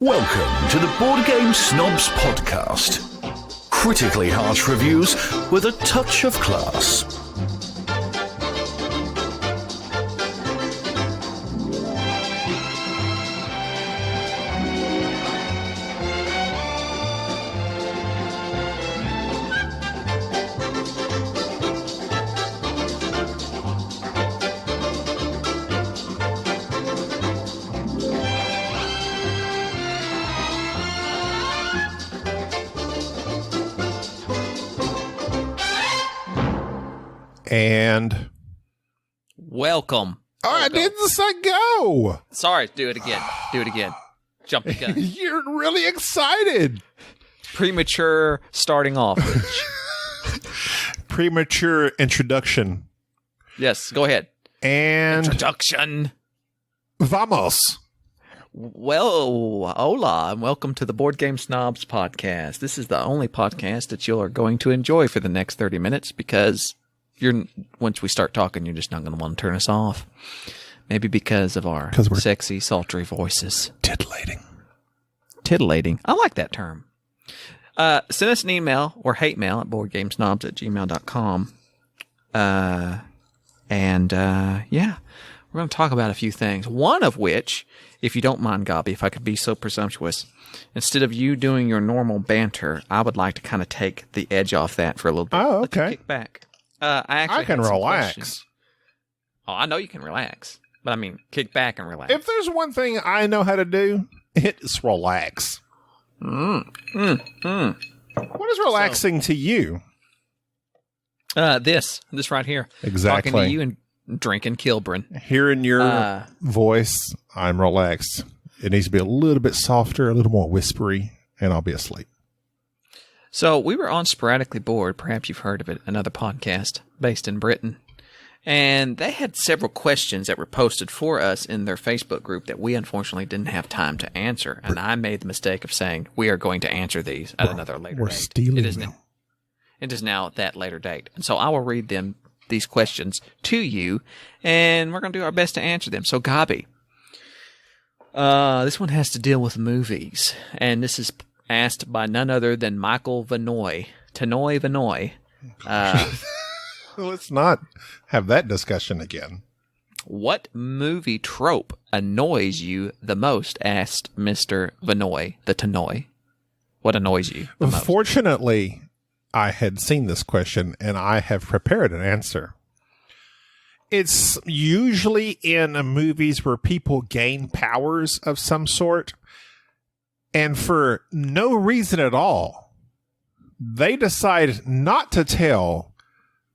Welcome to the Board Game Snobs podcast. Critically harsh reviews with a touch of class. And welcome. Oh, I didn't say go. Sorry, do it again. Do it again. Jump the gun. You're really excited. Premature starting off. Rich. Premature introduction. Yes, go ahead. And introduction. Vamos. Well, hola, and welcome to the Board Game Snobs podcast. This is the only podcast that you are going to enjoy for the next 30 minutes because once we start talking, you're just not going to want to turn us off. Maybe because of our sexy, sultry voices. Titillating. Titillating. I like that term. Send us an email or hate mail at boardgamesnobs@gmail.com. Yeah, we're going to talk about a few things. One of which, if you don't mind, Gabi, if I could be so presumptuous, instead of you doing your normal banter, I would like to kind of take the edge off that for a little bit. Oh, okay. Let's kick back. I can relax. Oh, I know you can relax, but I mean, kick back and relax. If there's one thing I know how to do, it's relax. What is relaxing to you? This right here. Exactly. Talking to you and drinking Kilburn. Hearing your voice, I'm relaxed. It needs to be a little bit softer, a little more whispery, and I'll be asleep. So we were on Sporadically Bored, perhaps you've heard of it, another podcast based in Britain. And they had several questions that were posted for us in their Facebook group that we unfortunately didn't have time to answer. And I made the mistake of saying we are going to answer these at another later date. We're stealing them. It is now at that later date. And so I will read these questions to you, and we're going to do our best to answer them. So Gabi, this one has to deal with movies. And this is asked by none other than Michael Vanoy. Tanoy Vanoy. Let's not have that discussion again. What movie trope annoys you the most? Asked Mr. Vanoy, the Tanoy. What annoys you the most? Fortunately, I had seen this question, and I have prepared an answer. It's usually in movies where people gain powers of some sort, and for no reason at all, they decide not to tell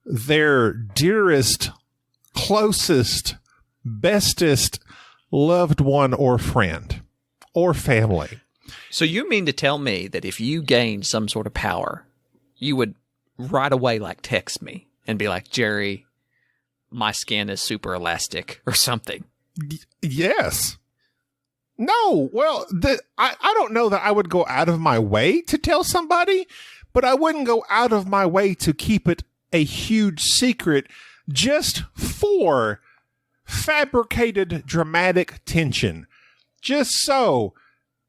their dearest, closest, bestest loved one or friend or family. So you mean to tell me that if you gained some sort of power, you would right away text me and be like, Jerry, my skin is super elastic or something? Yes. No, well, I don't know that I would go out of my way to tell somebody, but I wouldn't go out of my way to keep it a huge secret just for fabricated dramatic tension. Just so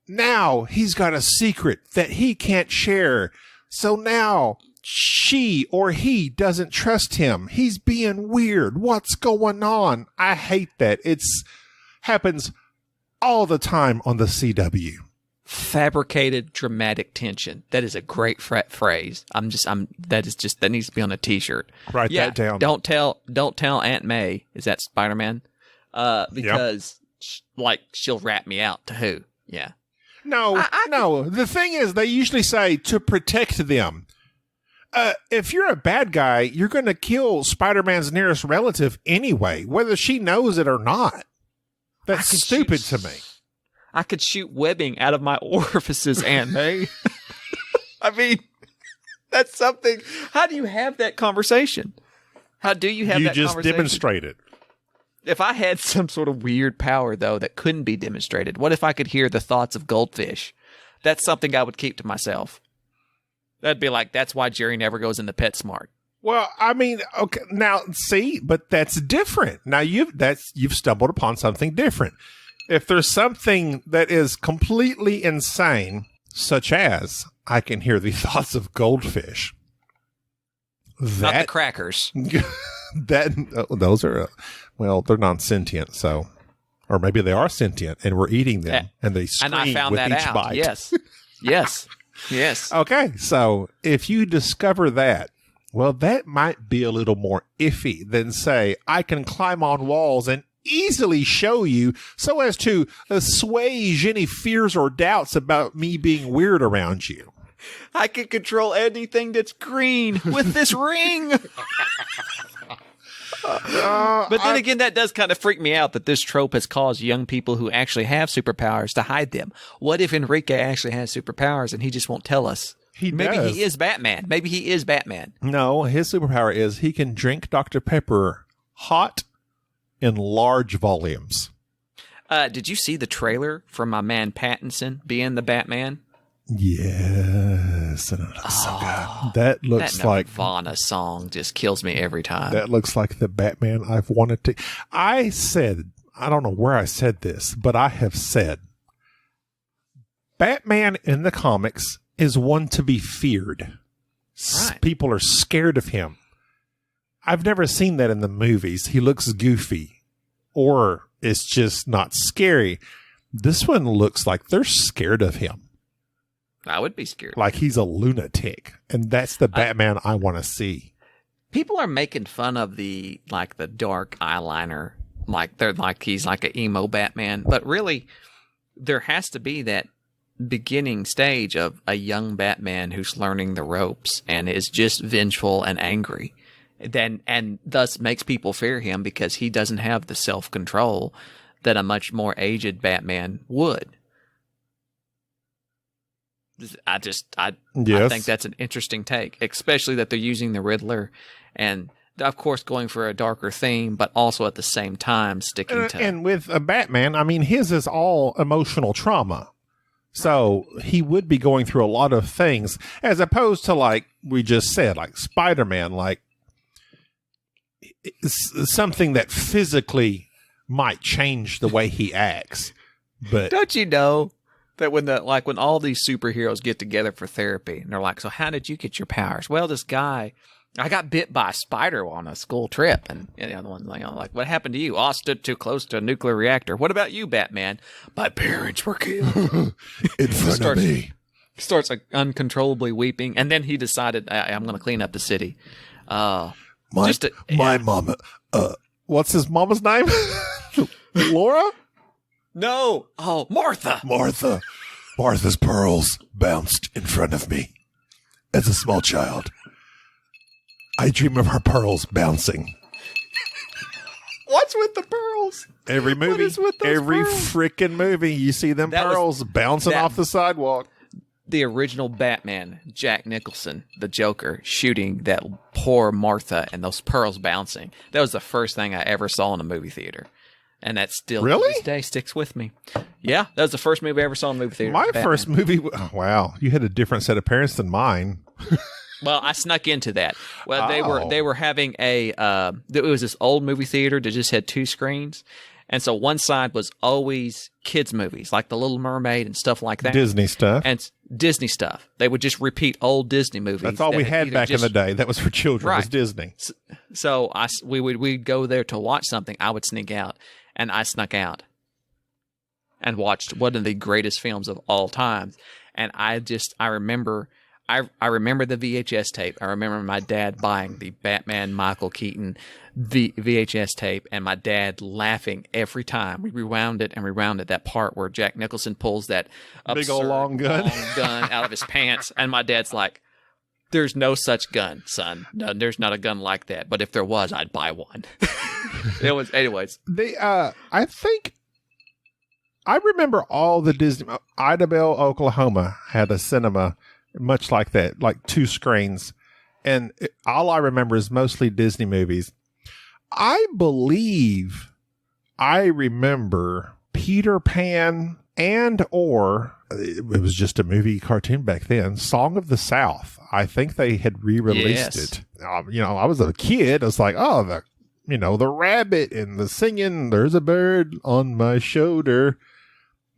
now he's got a secret that he can't share. So now she or he doesn't trust him. He's being weird. What's going on? I hate that. It's happens all the time on the CW. Fabricated dramatic tension. That is a great phrase. That needs to be on a t-shirt. Write that down. Don't tell Aunt May. Is that Spider-Man? Because she'll rat me out to who? Yeah. No, no. The thing is, they usually say to protect them. If you're a bad guy, you're going to kill Spider-Man's nearest relative anyway, whether she knows it or not. That's stupid to me. I could shoot webbing out of my orifices, Aunt May. I mean, that's something. How do you have that conversation? How do you have that conversation? You just demonstrate it. If I had some sort of weird power, though, that couldn't be demonstrated, what if I could hear the thoughts of goldfish? That's something I would keep to myself. That'd be like, that's why Jerry never goes into PetSmart. Well, I mean, okay, now see, but that's different. Now you've stumbled upon something different. If there's something that is completely insane, such as I can hear the thoughts of goldfish. Not the crackers. Those are, well, they're non-sentient, so, or maybe they are sentient and we're eating them and they scream and I found with that each out. bite. Yes. Okay, so if you discover that, well, that might be a little more iffy than say, I can climb on walls and easily show you so as to assuage any fears or doubts about me being weird around you. I can control anything that's green with this ring. But then again, that does kind of freak me out that this trope has caused young people who actually have superpowers to hide them. What if Enrique actually has superpowers and he just won't tell us? Maybe he is Batman. No, his superpower is he can drink Dr. Pepper hot in large volumes. Did you see the trailer for my man Pattinson being the Batman? Yes, and it looks so good. That looks like Nirvana song just kills me every time. That looks like the Batman I've wanted to. I don't know where I said this, but I have said Batman in the comics is one to be feared. Right. People are scared of him. I've never seen that in the movies. He looks goofy, or it's just not scary. This one looks like they're scared of him. I would be scared. Like he's a lunatic. And that's the Batman I want to see. People are making fun of the dark eyeliner. They're like he's like an emo Batman. But really, there has to be that beginning stage of a young Batman who's learning the ropes and is just vengeful and angry. And thus makes people fear him because he doesn't have the self-control that a much more aged Batman would. I think that's an interesting take, especially that they're using the Riddler and, of course, going for a darker theme, but also at the same time sticking to... And with a Batman, I mean, his is all emotional trauma. So he would be going through a lot of things, as opposed to, like we just said, like Spider-Man, like something that physically might change the way he acts. But don't you know that when all these superheroes get together for therapy and they're like, so how did you get your powers? Well, this guy, I got bit by a spider on a school trip. And the other one's like, what happened to you? Oh, I stood too close to a nuclear reactor. What about you, Batman? My parents were killed. In front of me. Starts uncontrollably weeping. And then he decided, I'm going to clean up the city. My mama, what's his mama's name? Laura? No. Oh, Martha. Martha's pearls bounced in front of me. As a small child, I dream of her pearls bouncing. What's with the pearls? Every movie, What is with those every pearls? freaking movie, you see them pearls bouncing off the sidewalk. The original Batman, Jack Nicholson, the Joker, shooting that poor Martha and those pearls bouncing. That was the first thing I ever saw in a movie theater. And that still, to this day, sticks with me. Yeah, that was the first movie I ever saw in a movie theater. My first movie, wow, you had a different set of parents than mine. Well, I snuck into that. Well, they were having it was this old movie theater that just had 2 screens. And so one side was always kids movies, like The Little Mermaid and stuff like that. Disney stuff. And Disney stuff. They would just repeat old Disney movies. That's all we had back in the day. That was for children, was Disney. So we'd go there to watch something. I would sneak out. And I snuck out and watched one of the greatest films of all time. And I remember the VHS tape. I remember my dad buying the Batman Michael Keaton VHS tape and my dad laughing every time. We rewound it, that part where Jack Nicholson pulls that big old long gun out of his pants. And my dad's like, there's no such gun, son. No, there's not a gun like that. But if there was, I'd buy one. It was, anyways. I think I remember all the Disney. Idabel, Oklahoma had a cinema much like that, like 2 screens. And all I remember is mostly Disney movies. I believe I remember Peter Pan or it was just a movie cartoon back then, Song of the South. I think they had re-released it. I was a kid. I was like, oh, the the rabbit and the singing, there's a bird on my shoulder.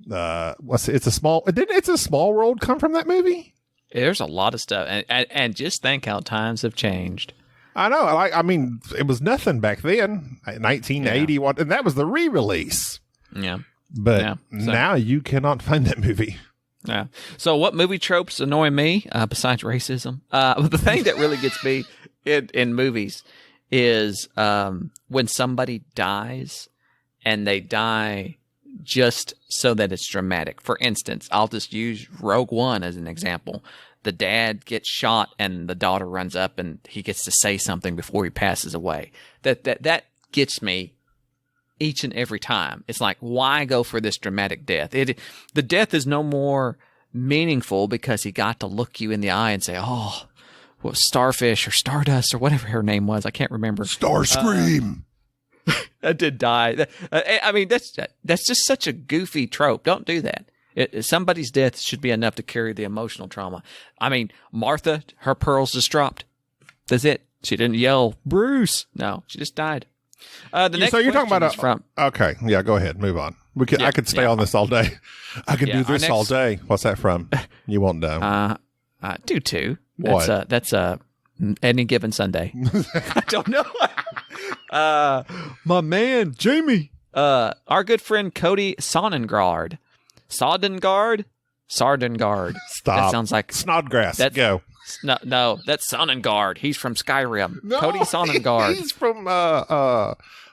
It's a small world come from that movie? There's a lot of stuff. And just think how times have changed. I know. I mean, it was nothing back then, 1980, and that was the re-release. Yeah. But now you cannot find that movie. Yeah. So what movie tropes annoy me besides racism? The thing that really gets me in movies is when somebody dies and they die just so that it's dramatic. For instance, I'll just use Rogue One as an example. The dad gets shot and the daughter runs up and he gets to say something before he passes away. That gets me each and every time. It's like, why go for this dramatic death? The death is no more meaningful because he got to look you in the eye and say, oh, well, Starfish or Stardust or whatever her name was. I can't remember. Starscream. That did die. I mean, that's just such a goofy trope. Don't do that. Somebody's death should be enough to carry the emotional trauma. I mean, Martha, her pearls just dropped. That's it. She didn't yell, Bruce. No, she just died. So you're talking about okay, yeah. Go ahead, move on. I could stay on this all day. I could do this all day. What's that from? You won't know. Do too. What? That's Any Given Sunday. I don't know. My man Jamie. Our good friend Cody Sonnengard. Sardengard. Stop. That sounds like Snodgrass. Go. No, that's Sonnengard. He's from Skyrim. No, Cody Sonnengard. He's from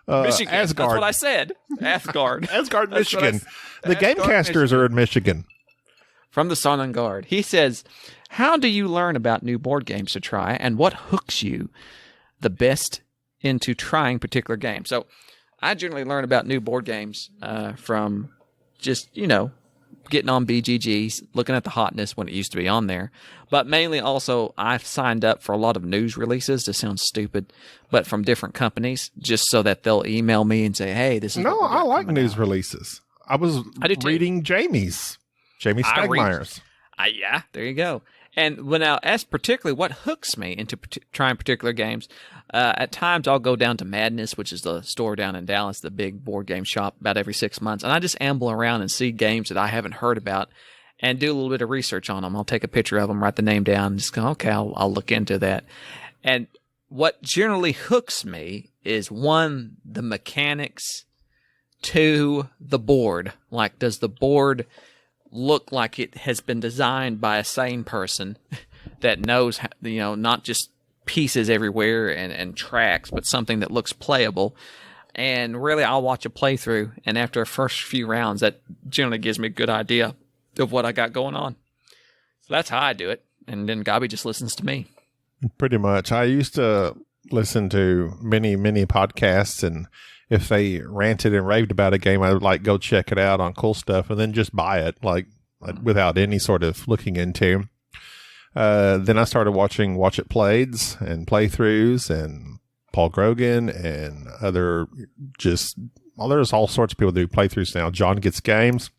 Michigan. Asgard. That's what I said. Asgard. Asgard, Michigan. The Gamecasters are in Michigan. From the Sonnengard. He says, how do you learn about new board games to try, and what hooks you the best into trying particular games? So I generally learn about new board games from just, getting on BGGs, looking at the hotness when it used to be on there. But mainly also, I've signed up for a lot of news releases. This sounds stupid, but from different companies, just so that they'll email me and say, hey, this is... No, I like news releases. I was reading Jamie Stegmaier's. Yeah, there you go. And now, as particularly what hooks me into trying particular games, at times I'll go down to Madness, which is the store down in Dallas, the big board game shop, about every 6 months, and I just amble around and see games that I haven't heard about and do a little bit of research on them. I'll take a picture of them, write the name down, and just go, okay, I'll look into that. And what generally hooks me is, one, the mechanics, two, the board. Like, does the board look like it has been designed by a sane person that knows, not just pieces everywhere and tracks, but something that looks playable. And really, I'll watch a playthrough, and after the first few rounds, that generally gives me a good idea of what I got going on. So that's how I do it. And then Gabi just listens to me. Pretty much. I used to listen to many, many podcasts, and if they ranted and raved about a game, I would go check it out on Cool Stuff and then just buy it, without any sort of looking into. Then I started watching Watch It Playeds and playthroughs and Paul Grogan and there's all sorts of people that do playthroughs now. John Gets Games.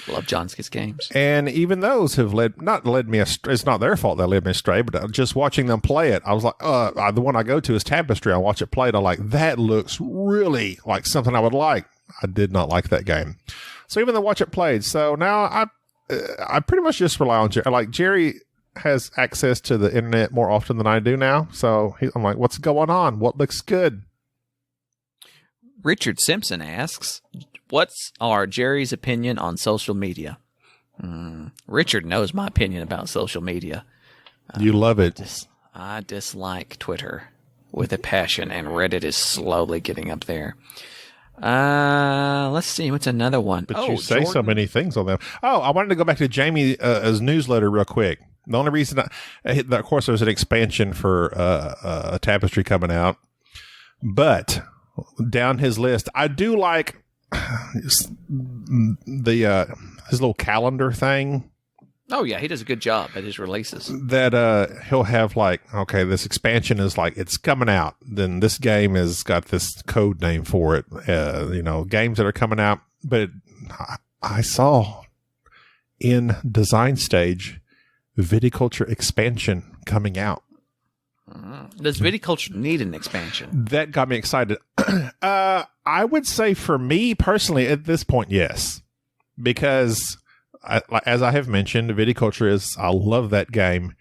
Love John Gets Games. And even those have not led me astray. It's not their fault they led me astray, but just watching them play it, I was like, the one I go to is Tapestry. I watch it played. I'm like, that looks really like something I would like. I did not like that game. So even though Watch It Played. So now I pretty much just rely on Jerry. Jerry has access to the internet more often than I do now. So I'm like, what's going on? What looks good? Richard Simpson asks, what's Jerry's opinion on social media? Richard knows my opinion about social media. You love it. I dislike Twitter with a passion, and Reddit is slowly getting up there. Let's see. What's another one? But you say so many things on them. Oh, I wanted to go back to Jamie's newsletter real quick. The only reason, of course, there's an expansion for a Tapestry coming out, but down his list, I do like his little calendar thing. Oh yeah, he does a good job at his releases. That he'll have okay, this expansion is it's coming out. Then this game has got this code name for it. Games that are coming out. But I saw in design stage Viticulture expansion coming out. Does viticulture need an expansion? That got me excited. I would say for me personally at this point, yes. Because, as I have mentioned, viticulture I love that game,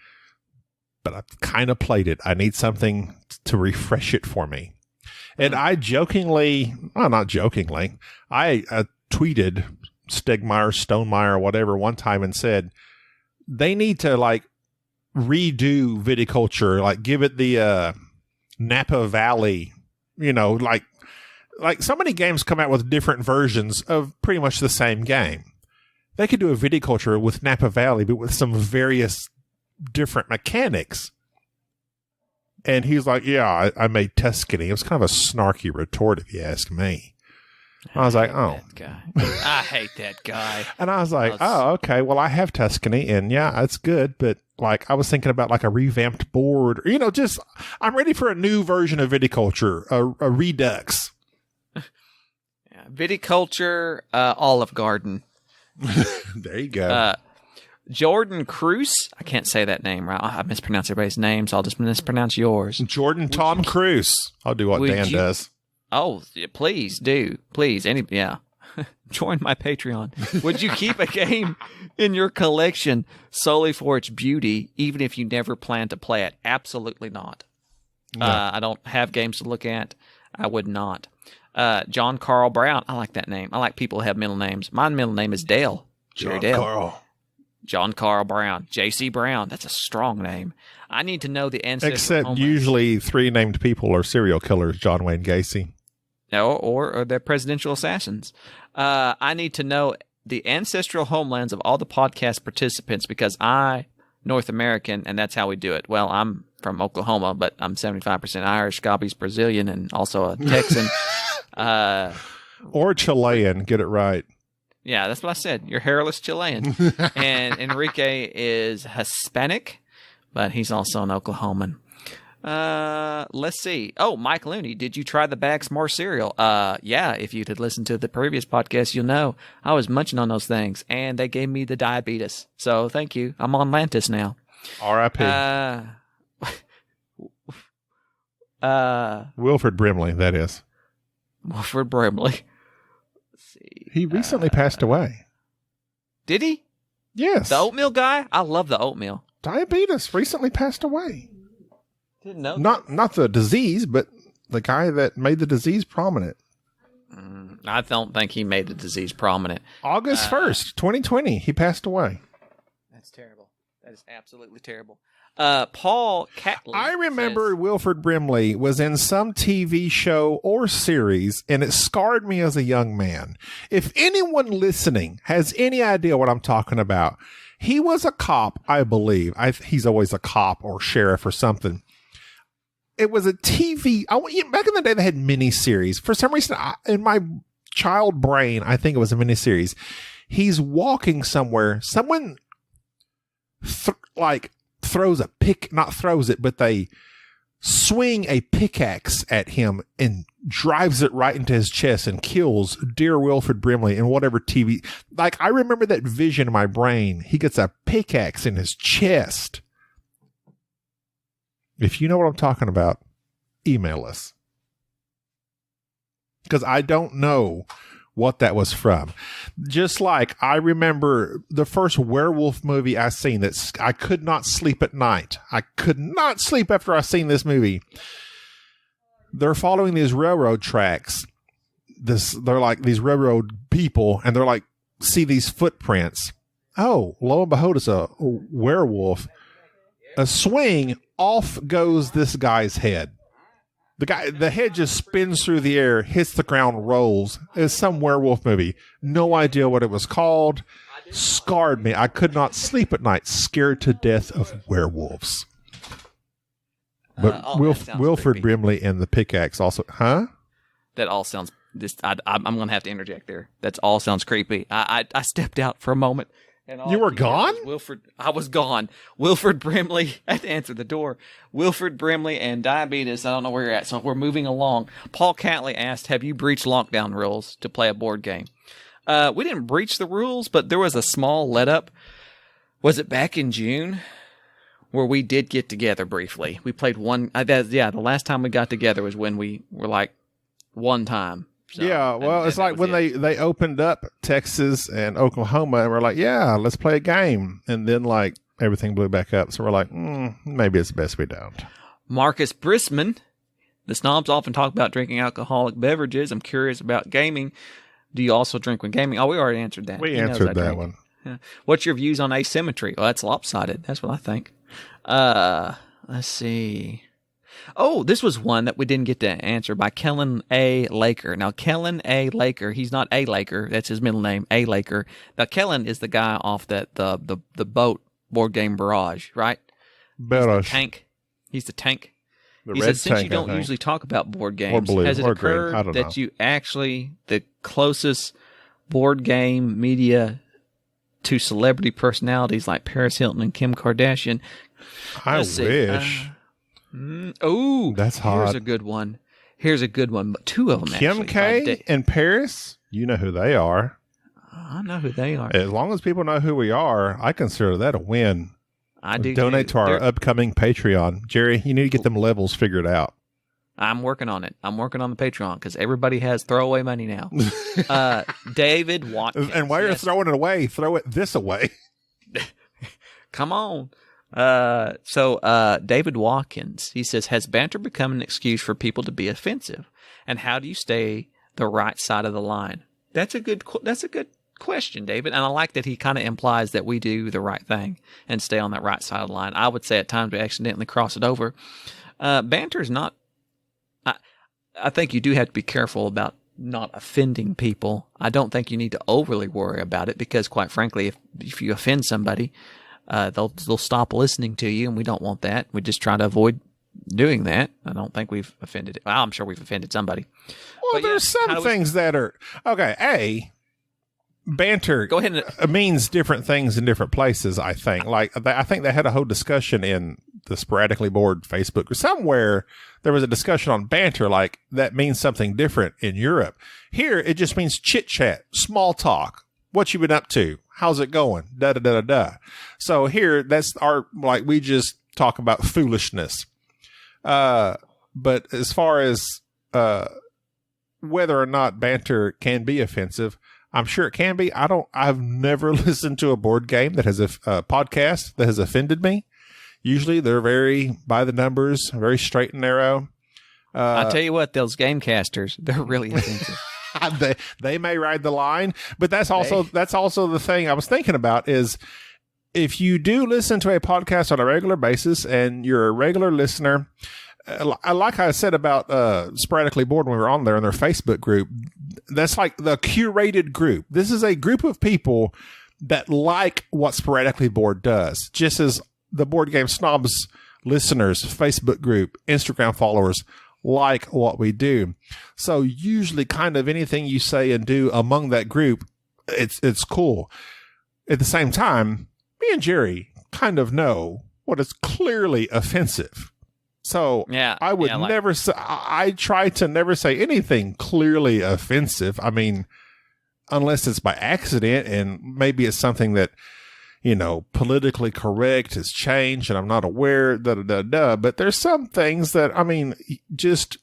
but I've kind of played it. I need something to refresh it for me. And I not jokingly, I tweeted Stegmeyer, Stonemeyer, whatever, one time and said, they need to, redo viticulture, give it the Napa Valley, like so many games come out with different versions of pretty much the same game. They could do a viticulture with Napa Valley, but with some various different mechanics. And he's like, yeah, I made Tuscany. It was kind of a snarky retort, if you ask me. I was like, oh. That guy. I hate that guy. And I was like, oh, okay, well, I have Tuscany, and yeah, it's good, but I was thinking about a revamped board, or, just, I'm ready for a new version of viticulture, a redux. Yeah, viticulture, Olive Garden. There you go. Jordan Cruz. I can't say that name right. I mispronounce everybody's name, so I'll just mispronounce yours. Jordan Tom Cruise. I'll do what Dan does. Oh, please do. Please. Join my Patreon. Would you keep a game in your collection solely for its beauty, even if you never plan to play it? Absolutely not. No. I don't have games to look at. I would not. John Carl Brown. I like that name. I like people who have middle names. My middle name is Dale. Jerry Dale. John Carl Brown. J.C. Brown. That's a strong name. I need to know the ancestral Except homeland. Usually 3 named people are serial killers, John Wayne Gacy. No, or they're presidential assassins. I need to know the ancestral homelands of all the podcast participants because North American, and that's how we do it. Well, I'm from Oklahoma, but I'm 75% Irish, Scotty's Brazilian, and also a Texan. Or Chilean, get it right. Yeah, that's what I said. You're hairless Chilean. And Enrique is Hispanic, but he's also an Oklahoman. Let's see. Oh, Mike Looney, did you try the Bagsmore cereal? Yeah, if you had listened to the previous podcast, you'll know I was munching on those things, and they gave me the diabetes. So thank you. I'm on Lantus now. R.I.P. Wilford Brimley, that is. Wilford Brimley. Let's see. He recently passed away. Did he? Yes. The oatmeal guy? I love the oatmeal. Diabetes recently passed away. Didn't know. Not the disease, but the guy that made the disease prominent. I don't think he made the disease prominent. August 1st, 2020, he passed away. That's terrible. That is absolutely terrible. Paul Catley. I remember Wilford Brimley was in some TV show or series, and it scarred me as a young man. If anyone listening has any idea what I'm talking about, he was a cop, I believe. He's always a cop or sheriff or something. It was a TV. Back in the day, they had miniseries. For some reason, in my child brain, I think it was a miniseries. He's walking somewhere. Someone throws a pick, not throws it, but they swing a pickaxe at him and drives it right into his chest and kills dear Wilford Brimley in whatever TV. I remember that vision in my brain. He gets a pickaxe in his chest. If you know what I'm talking about, email us. Because I don't know what that was from. Just like I remember the first werewolf movie I seen that I could not sleep at night. I could not sleep after I seen this movie. They're following these railroad tracks. They're like these railroad people, and they're like, see these footprints. Oh, lo and behold, it's a werewolf. A swing, off goes this guy's head. The head just spins through the air, hits the ground, rolls. It's some werewolf movie. No idea what it was called. Scarred me. I could not sleep at night, scared to death of werewolves. But Wilford Brimley and the pickaxe also, huh? That all sounds. I'm going to have to interject there. That all sounds creepy. I stepped out for a moment. And you were gone? I was gone. Wilford Brimley. I had to answer the door. Wilford Brimley and diabetes. I don't know where you're at, so we're moving along. Paul Catley asked, have you breached lockdown rules to play a board game? We didn't breach the rules, but there was a small let up. Was it back in June where we did get together briefly. We played one. The last time we got together was when we were like one time. So, yeah, well, it's like when they opened up Texas and Oklahoma, and we're like, yeah, let's play a game. And then, like, everything blew back up. So we're like, maybe it's best we don't. Marcus Brisman, the snobs often talk about drinking alcoholic beverages. I'm curious about gaming. Do you also drink when gaming? Oh, we already answered that. We answered that one. Yeah. What's your views on asymmetry? Well, that's lopsided. That's what I think. Let's see. Oh, this was one that we didn't get to answer by Kellen A. Laker. Now, Kellen A. Laker, he's not A. Laker. That's his middle name, A. Laker. Now, Kellen is the guy off the boat board game Barrage, right? Barrage. He's the tank. The he red said, since tank, you don't usually talk about board games, blue, has it or green. occurred I don't that know. you actually, the closest board game media to celebrity personalities like Paris Hilton and Kim Kardashian? I wish. That's hot. Here's a good one. But two of them, Kim actually. K and Paris, you know who they are. I know who they are. As long as people know who we are, I consider that a win. I do. Donate to our They're- upcoming Patreon. Jerry, you need to get them levels figured out. I'm working on it. I'm working on the Patreon because everybody has throwaway money now. David Watkins. And while you're throwing it away, throw it this away. Come on. David Watkins, he says, has banter become an excuse for people to be offensive? And how do you stay the right side of the line? That's a good question, David. And I like that he kind of implies that we do the right thing and stay on that right side of the line. I would say at times we accidentally cross it over. Banter is not, I think you do have to be careful about not offending people. I don't think you need to overly worry about it because, quite frankly, if you offend somebody, they'll stop listening to you, and we don't want that. We just try to avoid doing that. I don't think we've offended. Well, I'm sure we've offended somebody. Well, there's some things that are okay. Banter. Go ahead and means different things in different places. I think. I think they had a whole discussion in the Sporadically Bored Facebook or somewhere. There was a discussion on banter, like that means something different in Europe. Here, it just means chit chat, small talk. What you been up to? How's it going? Da da da da da. So here, that's we just talk about foolishness. But as far as whether or not banter can be offensive, I'm sure it can be. I've never listened to a board game that has a podcast that has offended me. Usually they're very by the numbers, very straight and narrow. I'll tell you what, those gamecasters, they're really offensive. They may ride the line, but that's also the thing I was thinking about is if you do listen to a podcast on a regular basis and you're a regular listener, like I said about Sporadically Bored when we were on there in their Facebook group, that's like the curated group. This is a group of people that like what Sporadically Bored does, just as the Board Game Snobs listeners, Facebook group, Instagram followers like what we do. So usually kind of anything you say and do among that group, it's cool. At the same time, me and Jerry kind of know what is clearly offensive. So I would never say, I try to never say anything clearly offensive. I mean, unless it's by accident and maybe it's something that, politically correct has changed and I'm not aware, but there's some things that, I mean, just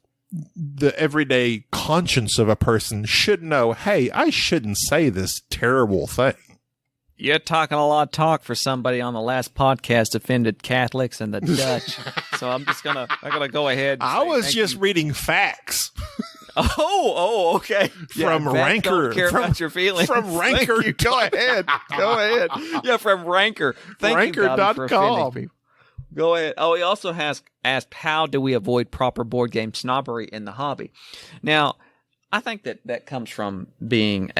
the everyday conscience of a person should know, hey, I shouldn't say this terrible thing. You're talking a lot of talk for somebody on the last podcast offended Catholics and the Dutch. So I'm gonna go ahead. I was just reading facts. Oh, okay. From Ranker. Don't care about your feelings. From Ranker. Go ahead. Yeah, from Ranker. Ranker.com. Go ahead. Oh, he also asked, how do we avoid proper board game snobbery in the hobby? Now, I think that comes from being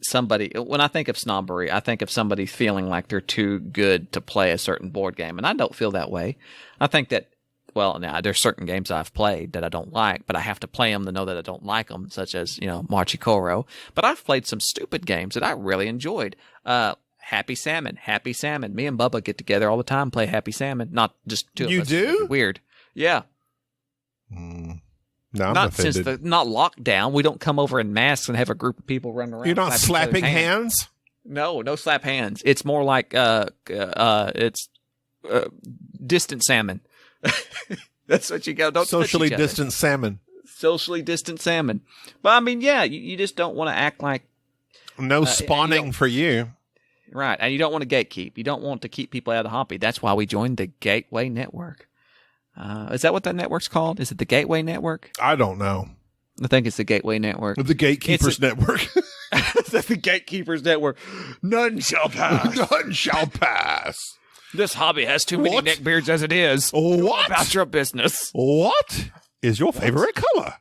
somebody. When I think of snobbery, I think of somebody feeling like they're too good to play a certain board game, and I don't feel that way. I think that, well, now there's certain games I've played that I don't like, but I have to play them to know that I don't like them, such as, Marchikoro. But I've played some stupid games that I really enjoyed. Happy Salmon. Me and Bubba get together all the time, play Happy Salmon. Not just two of us. You do? Weird. Yeah. No, I'm not offended. since not lockdown. We don't come over in masks and have a group of people running around. You're not slapping hands? No slap hands. It's more like distant salmon. That's what you go. Don't Socially touch each other. distant salmon. Socially distant salmon. But I mean, yeah, you just don't want to act like No spawning for you. right, and you don't want to gatekeep. You don't want to keep people out of the hobby. That's why we joined the Gateway Network. Is that what that network's called? Is it the Gateway Network? I don't know. I think it's the Gateway Network. The Gatekeepers Network. The Gatekeepers Network. None shall pass. None shall pass. This hobby has too many neckbeards as it is. What? About your business. What is your favorite color?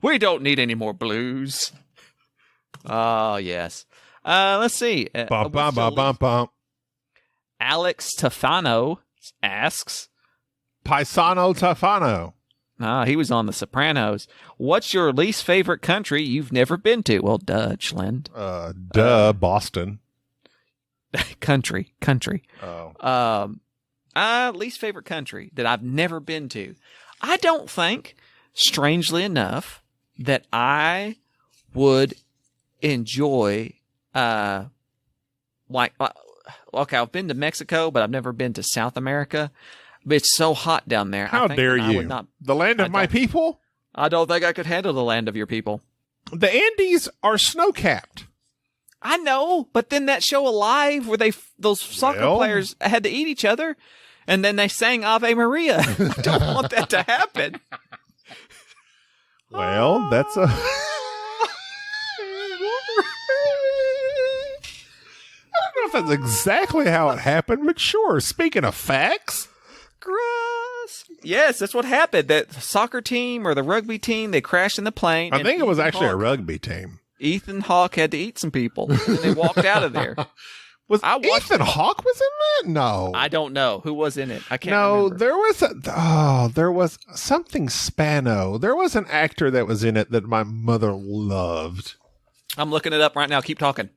We don't need any more blues. Oh, yes. Let's see. Bum, bum, bum, bum, bum. Alex Tafano asks. Paisano Tafano. He was on The Sopranos. What's your least favorite country you've never been to? Well, Dutchland. Boston. Country. Oh. Least favorite country that I've never been to. I don't think, strangely enough, that I would enjoy, okay, I've been to Mexico, but I've never been to South America. But it's so hot down there. How dare you? The land of my people? I don't think I could handle the land of your people. The Andes are snow-capped. I know, but then that show Alive where those soccer players had to eat each other, and then they sang Ave Maria. I don't want that to happen. Well, that's a... I don't know if that's exactly how it happened, but sure. Speaking of facts... Gross. Yes, that's what happened. That soccer team or the rugby team, they crashed in the plane. I think it was actually a rugby team. Ethan Hawke had to eat some people, and they walked out of there. Ethan Hawke was in that? No. I don't know who was in it. I can't remember. There was something Spano. There was an actor that was in it that my mother loved. I'm looking it up right now. Keep talking.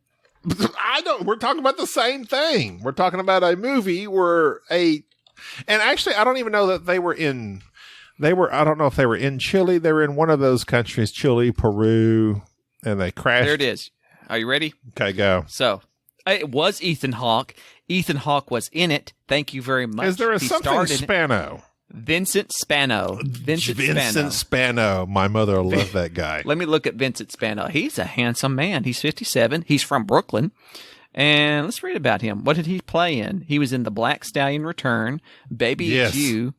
We're talking about the same thing. We're talking about a movie and actually, I don't even know that I don't know if they were in Chile. They were in one of those countries, Chile, Peru, and they crashed. There it is. Are you ready? Okay, go. So, it was Ethan Hawke. Ethan Hawke was in it. Thank you very much. Is there something Spano? Vincent Spano. Vincent Spano. My mother loved that guy. Let me look at Vincent Spano. He's a handsome man. He's 57. He's from Brooklyn. And let's read about him. What did he play in? He was in The Black Stallion Return, Baby It's You.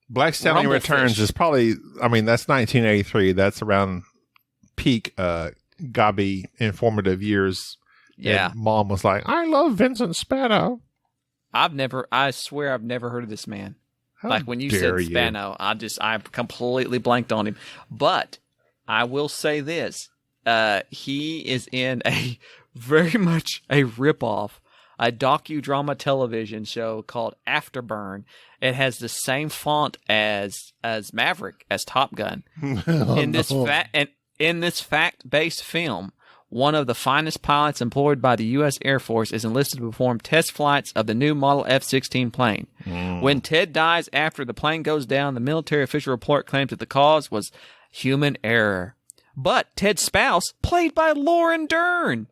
Black Stallion Returns is probably, that's 1983. That's around peak Gabi informative years. Yeah. And Mom was like, I love Vincent Spano. I swear I've never heard of this man. How when you said Spano, I completely blanked on him. But I will say this. He is in a very much a ripoff, a docudrama television show called Afterburn. It has the same font as Maverick, as Top Gun. In this fact-based film, one of the finest pilots employed by the U.S. Air Force is enlisted to perform test flights of the new model F-16 plane. When Ted dies after the plane goes down, the military official report claims that the cause was human error. But Ted's spouse, played by Lauren Dern,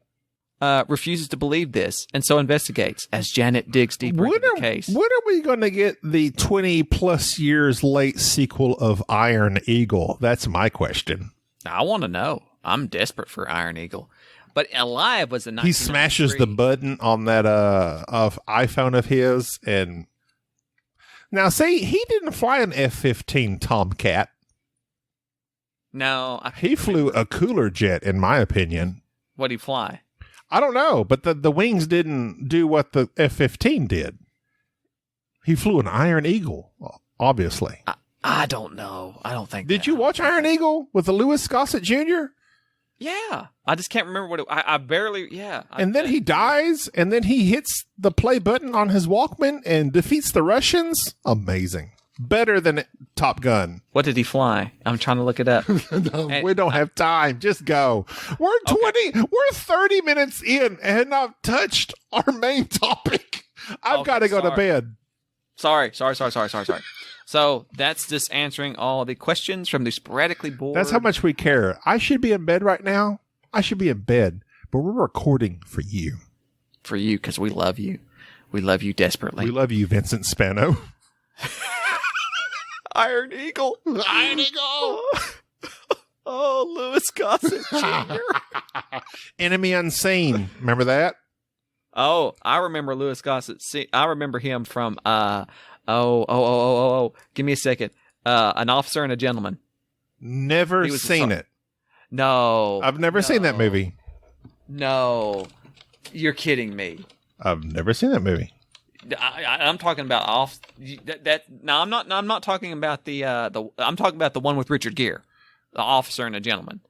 refuses to believe this, and so investigates as Janet digs deeper into the case. When are we going to get the 20-plus years late sequel of Iron Eagle? That's my question. I want to know. I'm desperate for Iron Eagle. But Alive was a 1993. He smashes the button on that of iPhone of his, and now see, he didn't fly an F-15 Tomcat. No, he flew a cooler jet, in my opinion. What'd he fly? I don't know, but the wings didn't do what the F-15 did. He flew an Iron Eagle, obviously. I don't know. I don't think. Did you watch Iron Eagle with the Louis Gossett Jr.? Yeah, I just can't remember what it. I barely. Yeah. And then he dies, and then he hits the play button on his Walkman and defeats the Russians. Amazing. Better than Top Gun. What did he fly? I'm trying to look it up. We don't have time. Just go. We're 30 minutes in and not touched our main topic. I've got to go to bed. Sorry. So that's just answering all the questions from the sporadically bored. That's how much we care. I should be in bed right now. I should be in bed, but we're recording for you. For you, because we love you. We love you desperately. We love you, Vincent Spano. Iron Eagle. Iron Eagle. Oh, Louis Gossett Jr. Enemy Unseen. Remember that? Oh, I remember Louis Gossett. I remember him from give me a second. An Officer and a Gentleman. Never seen it. No. I've never seen that movie. No. You're kidding me. I've never seen that movie. I'm talking about I'm not talking about I'm talking about the one with Richard Gere, The Officer and a Gentleman,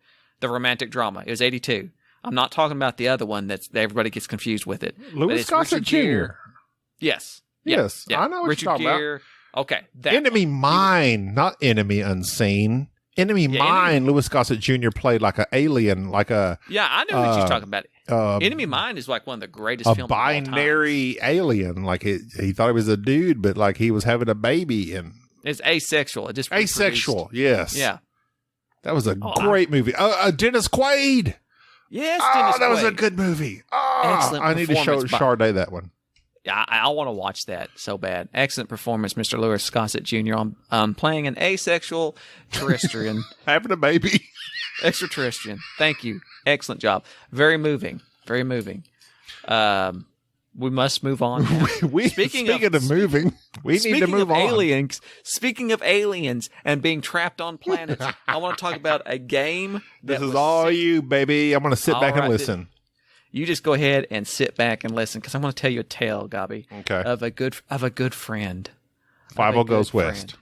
the romantic drama. It was 1982. I'm not talking about the other one that everybody gets confused with it. Louis Gossett Jr. Yes. Yes. Yeah. I know what Richard you're talking Gere. about. Okay. Enemy Mine, not Enemy Unseen. Enemy Mine, Louis Gossett Jr. played like an alien, like a... Yeah, I know what you're talking about. Enemy Mine is like one of the greatest films of all time. A binary alien. Like he thought he was a dude, but like he was having a baby. And it's asexual. It just asexual, yes. Yeah. That was a great movie. Dennis Quaid. Yes, Dennis Quaid. That was a good movie. Excellent I need to show Sade that one. Yeah, I want to watch that so bad. Excellent performance, Mr. Louis Gossett Jr. on playing an asexual terrestrian. Having a baby. Extraterrestrian. Thank you. Excellent job. Very moving. Very moving. We must move on now. Speaking of moving, we need to move on. Aliens, speaking of aliens and being trapped on planets, I want to talk about a game. This is all you, baby. I'm going to sit back and listen. You just go ahead and sit back and listen, because I'm going to tell you a tale, Gobby. Okay. Of a good friend. 5-0 goes west.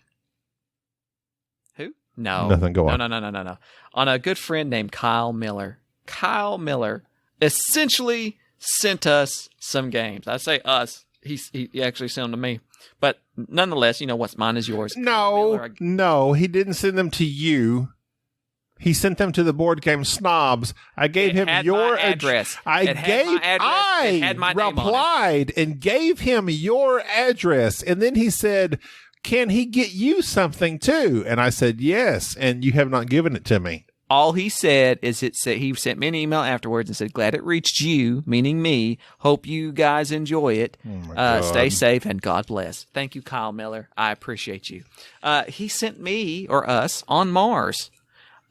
Who? No. Nothing. Go on. No. On a good friend named Kyle Miller. Kyle Miller essentially sent us some games. I say us. He actually sent them to me. But nonetheless, what's mine is yours. No, he didn't send them to you. He sent them to the board game Snobs. I gave him your address. I replied and gave him your address. And then he said, "Can he get you something too?" And I said, "Yes." And you have not given it to me. All he said is he sent me an email afterwards and said, "Glad it reached you," meaning me. "Hope you guys enjoy it. Stay safe and God bless." Thank you, Kyle Miller. I appreciate you. He sent me, or us, On Mars.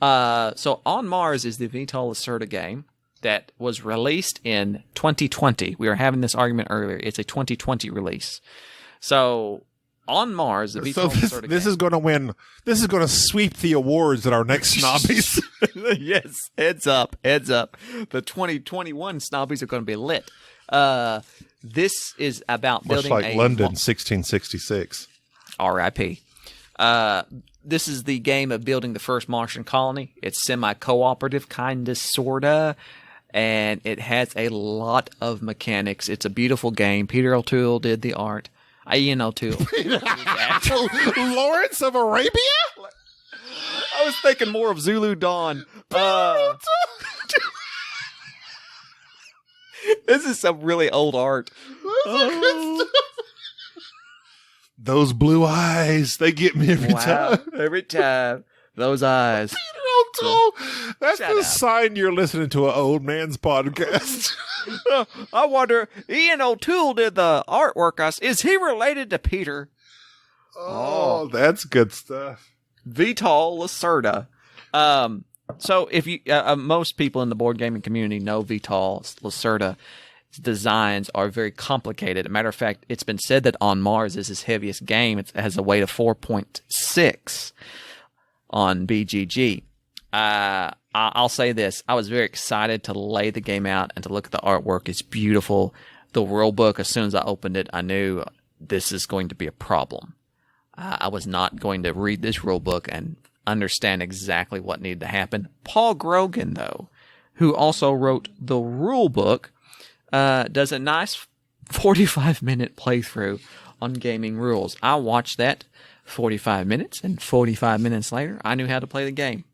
So On Mars is the Vital Lacerda game that was released in 2020. We were having this argument earlier. It's a 2020 release. So On Mars, the Vital Lacerda this is going to win. This is going to sweep the awards at our next Snobbies. Yes, heads up. The 2021 Snobbies are going to be lit. This is about building much like London, 1666. R.I.P. This is the game of building the first Martian colony. It's semi-cooperative, kind of, sort of, and it has a lot of mechanics. It's a beautiful game. Peter O'Toole did the art. Ian O'Toole. Lawrence of Arabia? I was thinking more of Zulu Dawn. This is some really old art. Those blue eyes, they get me every time. Every time. Those eyes. Peter O'Toole. That's the sign you're listening to an old man's podcast. I wonder, Ian O'Toole did the artwork. Is he related to Peter? Oh, that's good stuff. Vital Lacerda. So if you, most people in the board gaming community know Vital Lacerda. Designs are very complicated. As a matter of fact, it's been said that On Mars is his heaviest game. It has a weight of 4.6 on BGG. I'll say this. I was very excited to lay the game out and to look at the artwork. It's beautiful. The rule book, as soon as I opened it, I knew this is going to be a problem. I was not going to read this rule book and understand exactly what needed to happen. Paul Grogan, though, who also wrote the rule book, does a nice 45-minute playthrough on gaming rules. I watched that 45 minutes, and 45 minutes later, I knew how to play the game.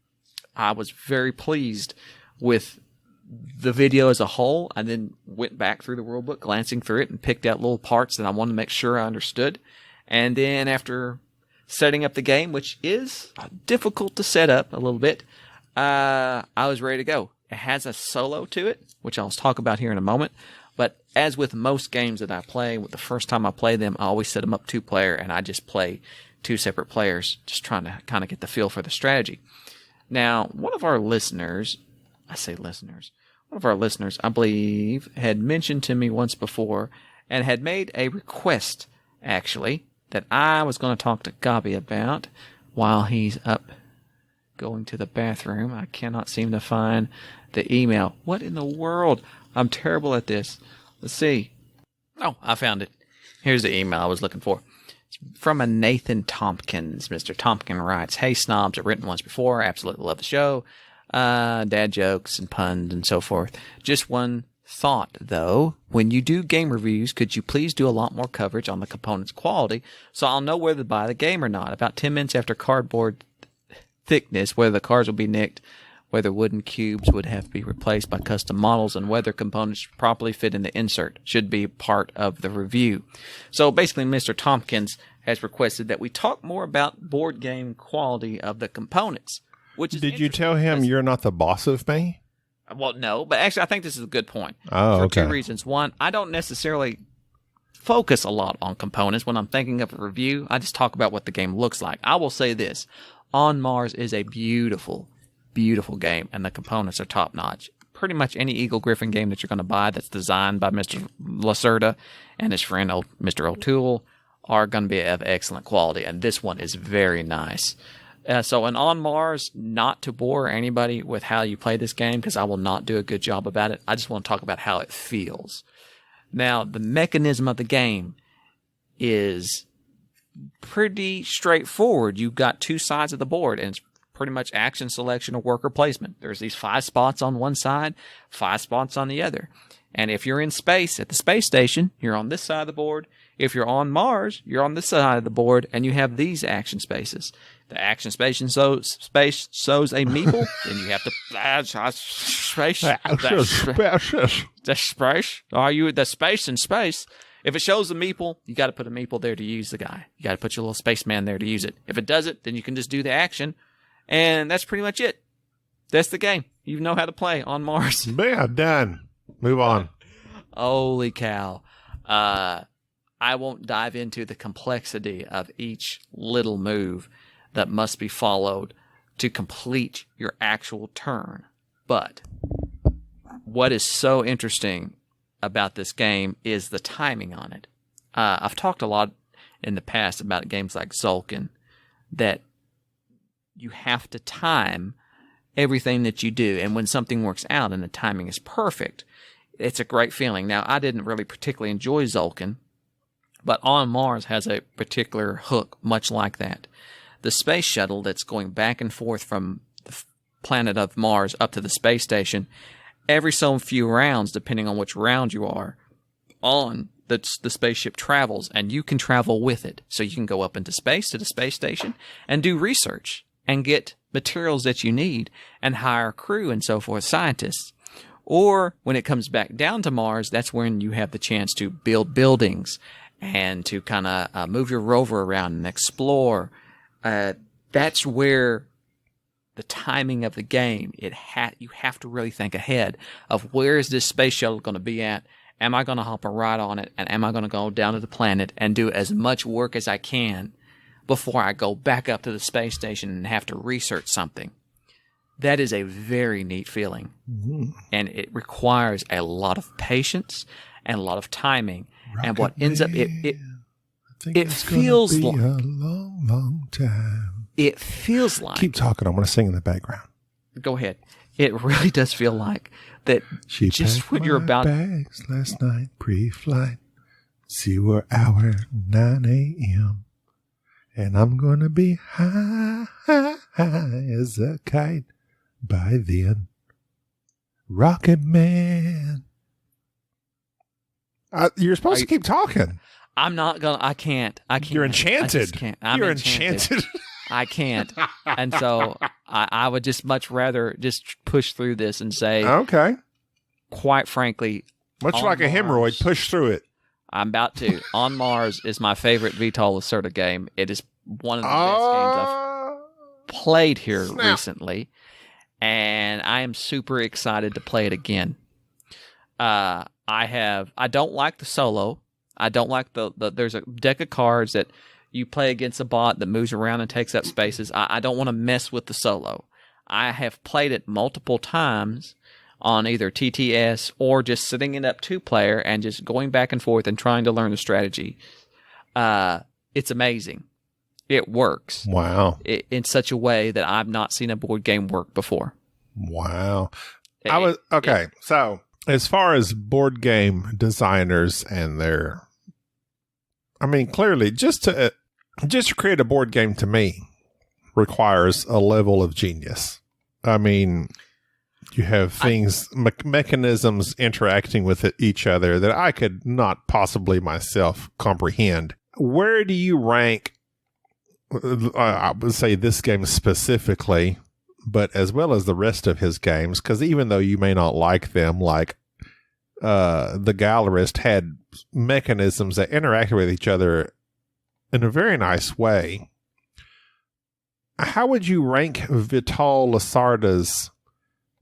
I was very pleased with the video as a whole. I then went back through the rulebook, glancing through it, and picked out little parts that I wanted to make sure I understood. And then after setting up the game, which is difficult to set up a little bit, I was ready to go. It has a solo to it, which I'll talk about here in a moment. But as with most games that I play, the first time I play them, I always set them up 2-player, and I just play 2 separate players, just trying to kind of get the feel for the strategy. Now, one of our listeners, I believe, had mentioned to me once before and had made a request, actually, that I was going to talk to Gabi about while he's up going to the bathroom. I cannot seem to find the email. What in the world? I'm terrible at this. Let's see. Oh, I found it. Here's the email I was looking for. It's from a Nathan Tompkins. Mr. Tompkins writes, "Hey, Snobs, I've written once before. Absolutely love the show. Dad jokes and puns and so forth. Just one thought, though. When you do game reviews, could you please do a lot more coverage on the component's quality so I'll know whether to buy the game or not? About 10 minutes after cardboard thickness, whether the cards will be nicked, whether wooden cubes would have to be replaced by custom models, and whether components properly fit in the insert should be part of the review." So basically, Mr. Tompkins has requested that we talk more about board game quality of the components. Which is Did you tell him you're not the boss of me? Well, no, but actually I think this is a good point. Oh, for 2 reasons. One, I don't necessarily focus a lot on components when I'm thinking of a review. I just talk about what the game looks like. I will say this. On Mars is a beautiful, beautiful game, and the components are top-notch. Pretty much any Eagle Griffin game that you're going to buy that's designed by Mr. Lacerda and his friend Mr. O'Toole are going to be of excellent quality, and this one is very nice. So in On Mars, not to bore anybody with how you play this game, because I will not do a good job about it. I just want to talk about how it feels. Now, the mechanism of the game is pretty straightforward. You've got 2 sides of the board, and it's pretty much action selection or worker placement. There's these 5 spots on one side, 5 spots on the other. And if you're in space at the space station, you're on this side of the board. If you're on Mars, you're on this side of the board, and you have these action spaces. The action station space shows a meeple, then you have to space. Are you the space in space? If it shows a meeple, you got to put a meeple there to use the guy. You got to put your little spaceman there to use it. If it does it, then you can just do the action, and that's pretty much it. That's the game. You know how to play On Mars. Yeah, done. Move on. Holy cow. I won't dive into the complexity of each little move that must be followed to complete your actual turn. But what is so interesting about this game is the timing on it. I've talked a lot in the past about games like Zulkin, that you have to time everything that you do. And when something works out and the timing is perfect, it's a great feeling. Now, I didn't really particularly enjoy Zulkin, but On Mars has a particular hook much like that. The space shuttle that's going back and forth from the planet of Mars up to the space station, every so few rounds, depending on which round you are on, the spaceship travels, and you can travel with it. So you can go up into space to the space station and do research and get materials that you need and hire crew and so forth, scientists. Or when it comes back down to Mars, that's when you have the chance to build buildings and to kind of move your rover around and explore. That's where the timing of the game, you have to really think ahead of where is this space shuttle going to be at? Am I going to hop a ride on it? And am I going to go down to the planet and do as much work as I can before I go back up to the space station and have to research something? That is a very neat feeling. Mm-hmm. And it requires a lot of patience and a lot of timing. Rocket and what ends up, it feels like a long time. It feels like. Keep talking. I'm going to sing in the background. Go ahead. It really does feel like that. She just when you're about bags last night pre-flight, 0 hour 9 a.m. and I'm going to be high as a kite by then. Rocket Man. You're supposed to keep talking. I'm not gonna. I can't. You're enchanted. You're enchanted. I can't. And so I would just much rather just push through this and say, okay. Quite frankly, much like a hemorrhoid, push through it. I'm about to. On Mars is my favorite Vital Lacerda game. It is one of the best games I've played here recently, and I am super excited to play it again. I don't like the solo. I don't like the there's a deck of cards that you play against a bot that moves around and takes up spaces. I don't want to mess with the solo. I have played it multiple times on either TTS or just sitting it up 2-player and just going back and forth and trying to learn the strategy. It's amazing. It works. Wow. In such a way that I've not seen a board game work before. Wow. So as far as board game designers and clearly just to create a board game to me requires a level of genius. I mean, you have things, mechanisms interacting with each other that I could not possibly myself comprehend. Where do you rank, I would say this game specifically, but as well as the rest of his games, because even though you may not like them, like the Gallerist had mechanisms that interacted with each other in a very nice way. How would you rank Vital Lacerda's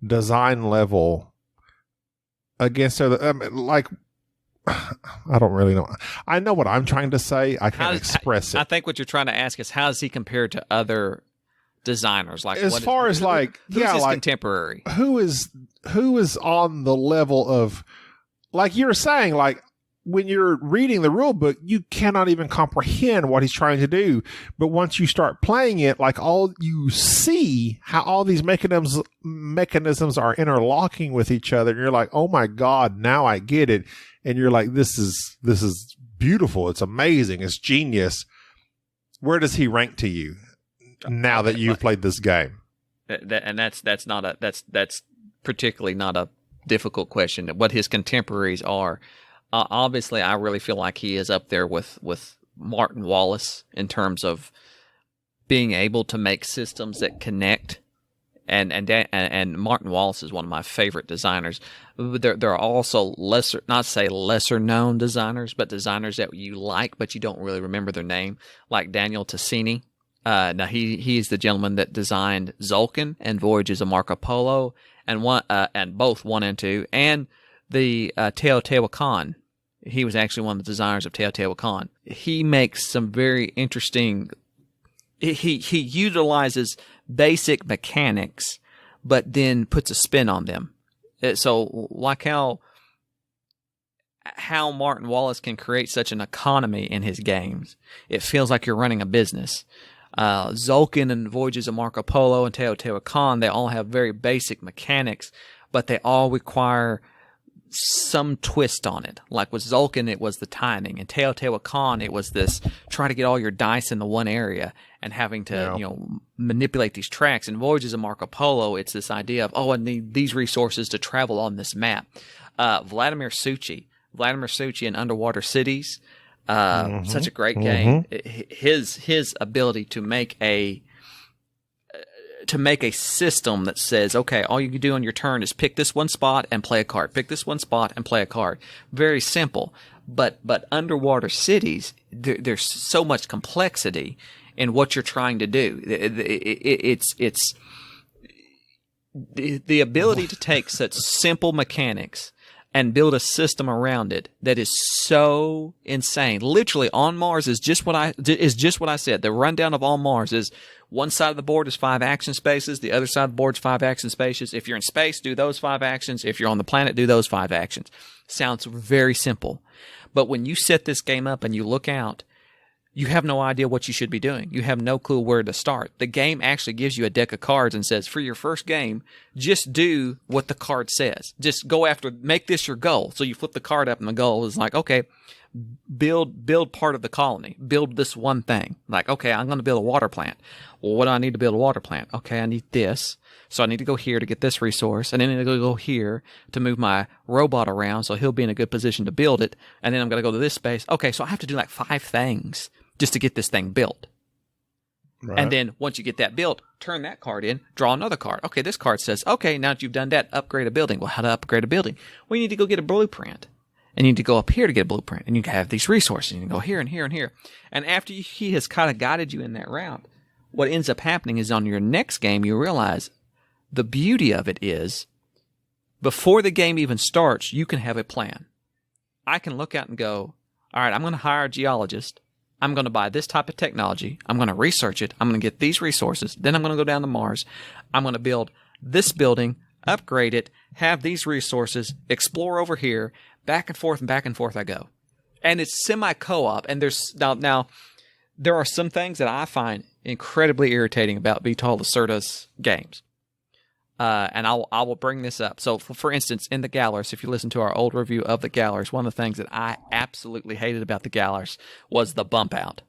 design level against other? I don't really know. I know what I'm trying to say. I can't express it. I think what you're trying to ask is how is he compared to other designers? Like, as far as who's his contemporary? Who is on the level of, like you were saying, like when you're reading the rule book, you cannot even comprehend what he's trying to do. But once you start playing it, like all you see how all these mechanisms are interlocking with each other. And you're like, oh my God, now I get it. And you're like, this is beautiful. It's amazing. It's genius. Where does he rank to you now that you've played this game? That's particularly not a difficult question. What his contemporaries are. Obviously, I really feel like he is up there with Martin Wallace in terms of being able to make systems that connect. And Martin Wallace is one of my favorite designers. There are also lesser known designers, but designers that you like, but you don't really remember their name, like Daniel Tassini. Now he's the gentleman that designed Zulkin and Voyages of Marco Polo, and both 1 and 2, and the Teotihuacan. He was actually one of the designers of Teotihuacan. He makes some very interesting. He utilizes basic mechanics, but then puts a spin on them. So, like how Martin Wallace can create such an economy in his games, it feels like you're running a business. Zulkin and Voyages of Marco Polo and Teotihuacan, they all have very basic mechanics, but they all require some twist on it. Like with Zulkin, it was the timing, and Teotihuacan, it was this try to get all your dice in the one area and having to manipulate these tracks. In Voyages of Marco Polo, it's this idea of I need these resources to travel on this map. Vladimir Suchy in Underwater Cities, such a great game. His ability to make a system that says, okay, all you can do on your turn is pick this one spot and play a card. Pick this one spot and play a card. Very simple. But Underwater Cities, there's so much complexity in what you're trying to do. It's the ability to take such simple mechanics and build a system around it that is so insane. Literally, On Mars is just what I said. The rundown of On Mars is one side of the board is 5 action spaces. The other side of the board is 5 action spaces. If you're in space, do those 5 actions. If you're on the planet, do those 5 actions. Sounds very simple. But when you set this game up and you look out, you have no idea what you should be doing. You have no clue where to start. The game actually gives you a deck of cards and says, for your first game, just do what the card says. Just go after, make this your goal. So you flip the card up and the goal is like, okay, build part of the colony. Build this one thing. Like, okay, I'm going to build a water plant. Well, what do I need to build a water plant? Okay, I need this. So I need to go here to get this resource. And then I need to go here to move my robot around so he'll be in a good position to build it. And then I'm going to go to this space. Okay, so I have to do like 5 things just to get this thing built. Right. And then once you get that built, turn that card in, draw another card. Okay, this card says, okay, now that you've done that, upgrade a building. Well, how to upgrade a building? Well, you need to go get a blueprint. And you need to go up here to get a blueprint. And you have these resources. You can go here and here and here. And after he has kind of guided you in that route, what ends up happening is on your next game, you realize the beauty of it is before the game even starts, you can have a plan. I can look out and go, all right, I'm going to hire a geologist. I'm going to buy this type of technology. I'm going to research it. I'm going to get these resources. Then I'm going to go down to Mars. I'm going to build this building, upgrade it, have these resources, explore over here, back and forth I go. And it's semi-co-op. And there's now there are some things that I find incredibly irritating about Vital Lacerda's games. And I will bring this up. So, for instance, in the Galers, if you listen to our old review of the Galers, one of the things that I absolutely hated about the Galers was the bump out.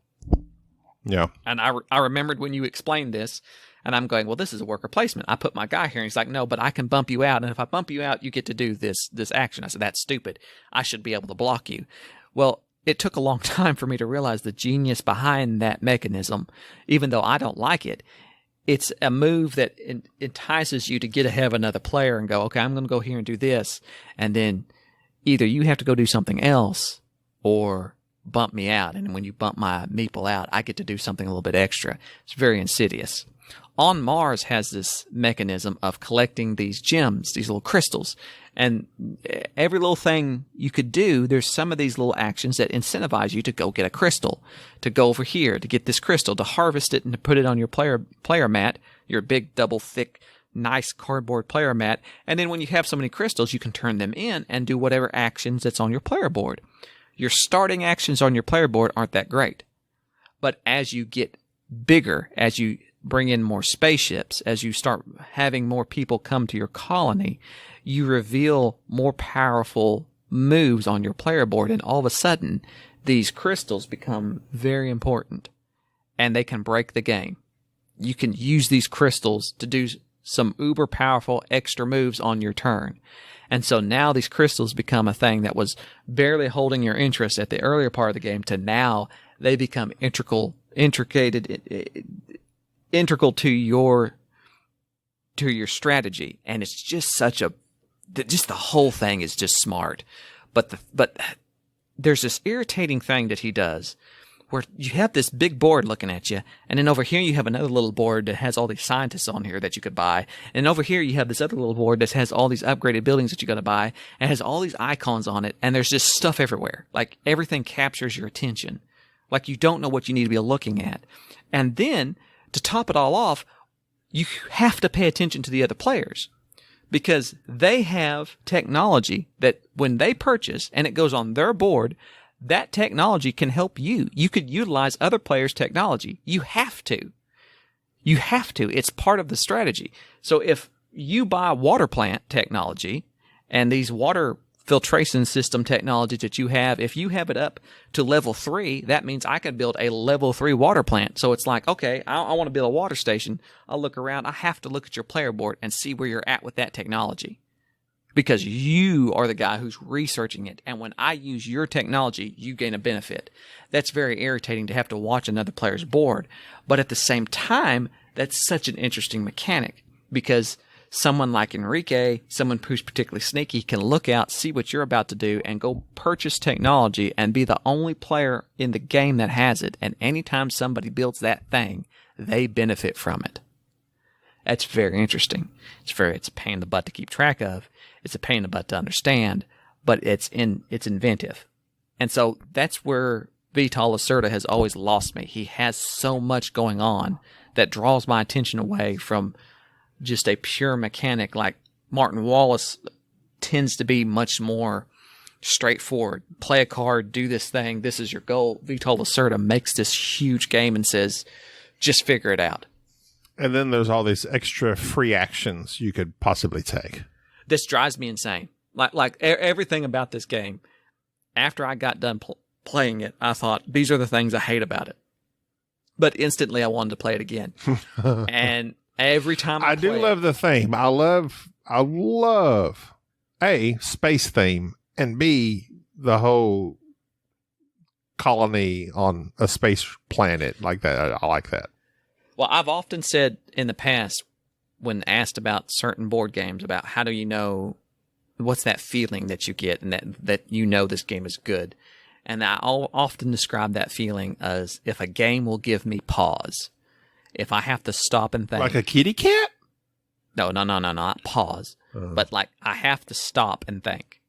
Yeah. And I remembered when you explained this, and I'm going, well, this is a worker placement. I put my guy here, and he's like, no, but I can bump you out. And if I bump you out, you get to do this action. I said, that's stupid. I should be able to block you. Well, it took a long time for me to realize the genius behind that mechanism, even though I don't like it. It's a move that entices you to get ahead of another player and go, okay, I'm going to go here and do this. And then either you have to go do something else or bump me out. And when you bump my meeple out, I get to do something a little bit extra. It's very insidious. On Mars has this mechanism of collecting these gems, these little crystals. And every little thing you could do, there's some of these little actions that incentivize you to go get a crystal, to go over here, to get this crystal, to harvest it and to put it on your player mat, your big, double, thick, nice cardboard player mat. And then when you have so many crystals, you can turn them in and do whatever actions that's on your player board. Your starting actions on your player board aren't that great. But as you get bigger, as you bring in more spaceships, as you start having more people come to your colony, you reveal more powerful moves on your player board, and all of a sudden, these crystals become very important, and they can break the game. You can use these crystals to do some uber powerful extra moves on your turn. And so now these crystals become a thing that was barely holding your interest at the earlier part of the game to now they become integral to your strategy. And it's just just the whole thing is just smart. But there's this irritating thing that he does where you have this big board looking at you, and then over here you have another little board that has all these scientists on here that you could buy, and over here you have this other little board that has all these upgraded buildings that you got to buy, and has all these icons on it, and there's just stuff everywhere. Like, everything captures your attention. Like, you don't know what you need to be looking at. And then, to top it all off, you have to pay attention to the other players, because they have technology that when they purchase and it goes on their board, that technology can help you. You could utilize other players' technology. You have to. You have to. It's part of the strategy. So if you buy water plant technology and these water filtration system technologies that you have, if you have it up to level 3, that means I could build a level 3 water plant. So it's like, okay, I want to build a water station. I'll look around. I have to look at your player board and see where you're at with that technology, because you are the guy who's researching it. And when I use your technology, you gain a benefit. That's very irritating to have to watch another player's board. But at the same time, that's such an interesting mechanic, because someone like Enrique, someone who's particularly sneaky, can look out, see what you're about to do, and go purchase technology and be the only player in the game that has it. And anytime somebody builds that thing, they benefit from it. That's very interesting. It's a pain in the butt to keep track of. It's a pain in the butt to understand, but it's inventive. And so that's where Vital Lacerda has always lost me. He has so much going on that draws my attention away from just a pure mechanic. Like Martin Wallace tends to be much more straightforward. Play a card, do this thing, this is your goal. Vital Lacerda makes this huge game and says, just figure it out. And then there's all these extra free actions you could possibly take. This drives me insane. Like everything about this game, after I got done playing it, I thought, these are the things I hate about it. But instantly I wanted to play it again. And every time I do love the theme. I love A, space theme, and B, the whole colony on a space planet like that. I like that. Well, I've often said in the past, when asked about certain board games, about how do you know, what's that feeling that you get and that you know this game is good. And I often describe that feeling as if a game will give me pause. If I have to stop and think. Like a kitty cat? No, not pause. But like I have to stop and think.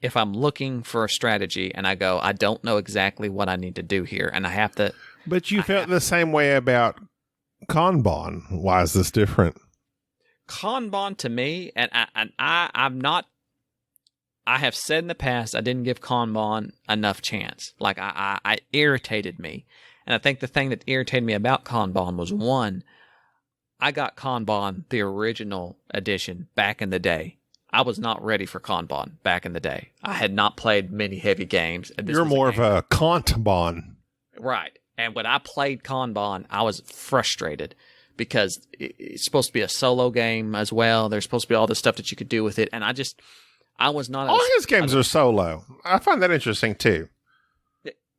if I'm looking for a strategy and I go, I don't know exactly what I need to do here, and I have to. But you felt the same way about Kanban. Why is this different? Kanban to me, and I'm not. I have said in the past I didn't give Kanban enough chance. Like I irritated me, and I think the thing that irritated me about Kanban was one, I got Kanban the original edition back in the day. I was not ready for Kanban back in the day. I had not played many heavy games. And You're more of a Kantban. Right. And when I played Kanban, I was frustrated because it's supposed to be a solo game as well. There's supposed to be all this stuff that you could do with it. And I was not. All his games are solo. I find that interesting too.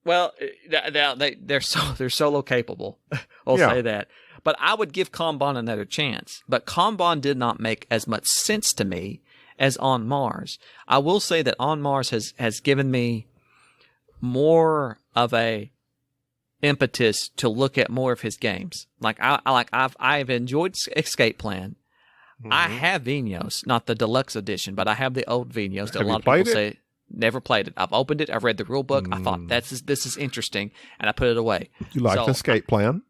Well, they're solo capable. I'll say that. But I would give Kanban another chance. But Kanban did not make as much sense to me as On Mars. I will say that On Mars has given me more of a impetus to look at more of his games. Like I've enjoyed Escape Plan. Mm-hmm. I have Vinos, not the deluxe edition, but I have the old Vinos that a lot of people say never played it. I've opened it. I've read the rule book. I thought this is interesting, and I put it away. You liked Escape Plan?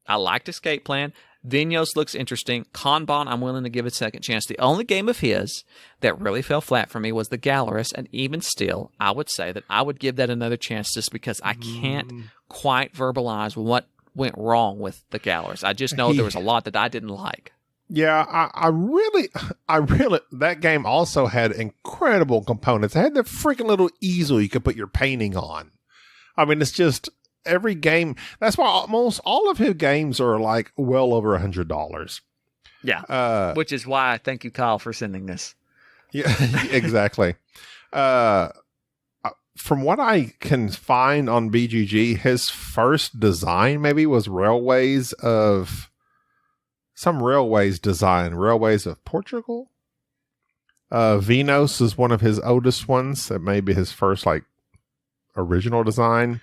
I liked Escape Plan. Vinos looks interesting. Kanban, I'm willing to give it a second chance. The only game of his that really fell flat for me was the Gallerist, and even still, I would say that I would give that another chance just because I can't quite verbalize what went wrong with the Gallerist. I just know there was a lot that I didn't like. Yeah, I really, that game also had incredible components. It had the freaking little easel you could put your painting on. I mean, it's just every game. That's why almost all of his games are like well over $100. Yeah. Which is why I thank you, Kyle, for sending this. Yeah, exactly. From what I can find on BGG, his first design maybe was Railways of Portugal. Vinos is one of his oldest ones. That may be his first original design.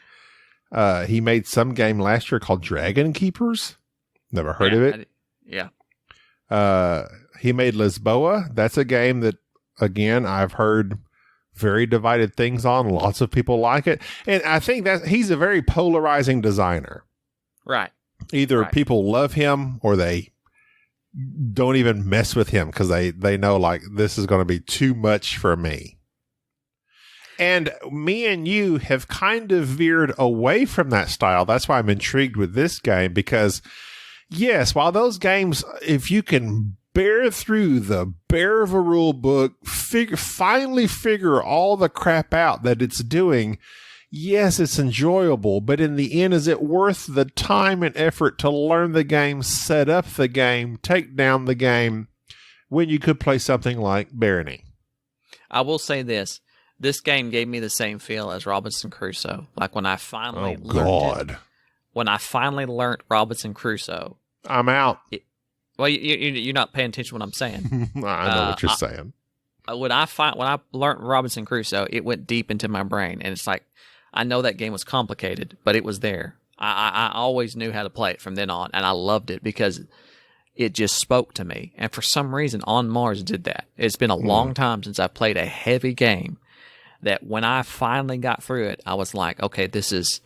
He made some game last year called Dragon Keepers. Never heard of it. He made Lisboa. That's a game that, again, I've heard very divided things on. Lots of people like it. And I think that he's a very polarizing designer. Right. Either people love him or they don't even mess with him because they know this is going to be too much for me. And me and you have kind of veered away from that style. That's why I'm intrigued with this game because, yes, while those games, if you can bear through the bear of a rule book, finally figure all the crap out that it's doing, yes, it's enjoyable, but in the end, is it worth the time and effort to learn the game, set up the game, take down the game, when you could play something like Barony? I will say this. This game gave me the same feel as Robinson Crusoe. Like when I finally when I finally learned Robinson Crusoe. I'm out. You're not paying attention to what I'm saying. I know what you're saying. When I learned Robinson Crusoe, it went deep into my brain, and it's like I know that game was complicated, but it was there. I always knew how to play it from then on, and I loved it because it just spoke to me. And for some reason, On Mars did that. It's been a long time since I played a heavy game that when I finally got through it, I was like, okay, this is...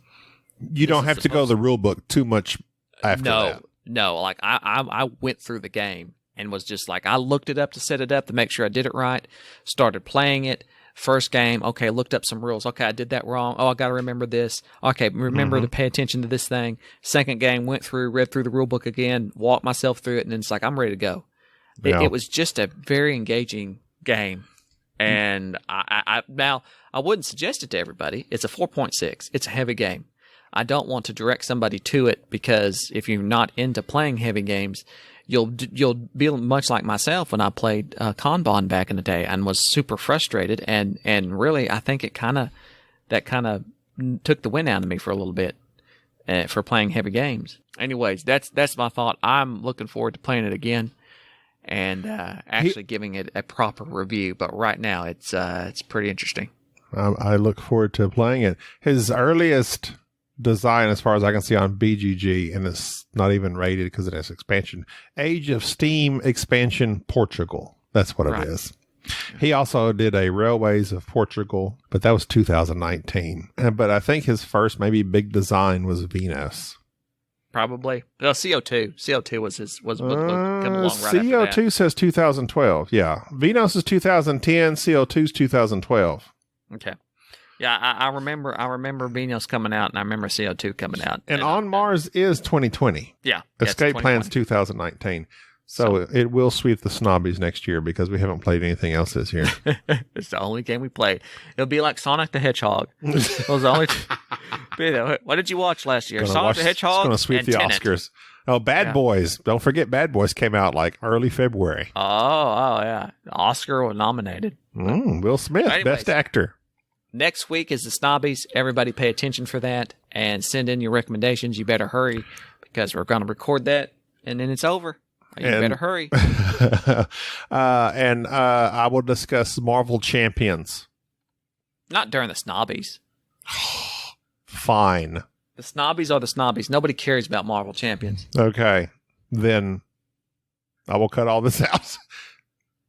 You don't have to go the rule book too much after that. No, like I went through the game and was just like, I looked it up to set it up to make sure I did it right, started playing it. First game, okay, looked up some rules. Okay, I did that wrong. Oh, I got to remember this. Okay, remember to pay attention to this thing. Second game, went through, read through the rule book again, walked myself through it, and then it's like, I'm ready to go. Yeah. It was just a very engaging game. And now, I wouldn't suggest it to everybody. It's a 4.6. It's a heavy game. I don't want to direct somebody to it because if you're not into playing heavy games, you'll be much like myself when I played Kanban back in the day and was super frustrated. And really, I think that kind of took the wind out of me for a little bit for playing heavy games. Anyways, that's my thought. I'm looking forward to playing it again and actually giving it a proper review. But right now, it's pretty interesting. I look forward to playing it. His earliest design, as far as I can see on BGG, and it's not even rated because it has expansion. Age of Steam expansion Portugal. That's what it is. He also did a Railways of Portugal, but that was 2019. But I think his first maybe big design was Venus. Probably. No, CO2. CO2 was come along right CO2 after that. says 2012. Yeah. Venus is 2010. CO2 is 2012. Okay. Yeah, I remember Venus coming out, and I remember CO2 coming out. And On Mars is 2020. Yeah. Escape Plan's 2019. So it will sweep the Snobbies next year because we haven't played anything else this year. It's the only game we played. It'll be like Sonic the Hedgehog. It was the only. What did you watch last year? Sonic the Hedgehog. It's going to sweep the Tenet. Oscars. Oh, Bad Boys. Don't forget Bad Boys came out like early February. Oh, yeah. Oscar was nominated. Will Smith, Anyways, Best Actor. Next week is the Snobbies. Everybody pay attention for that and send in your recommendations. You better hurry because we're going to record that and then it's over. You better hurry. And I will discuss Marvel Champions. Not during the Snobbies. Fine. The Snobbies are the Snobbies. Nobody cares about Marvel Champions. Okay. Then I will cut all this out.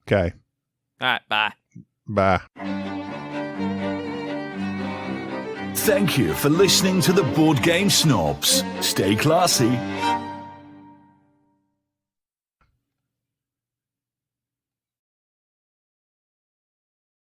Okay. All right, bye. Bye. Thank you for listening to the Board Game Snobs. Stay classy.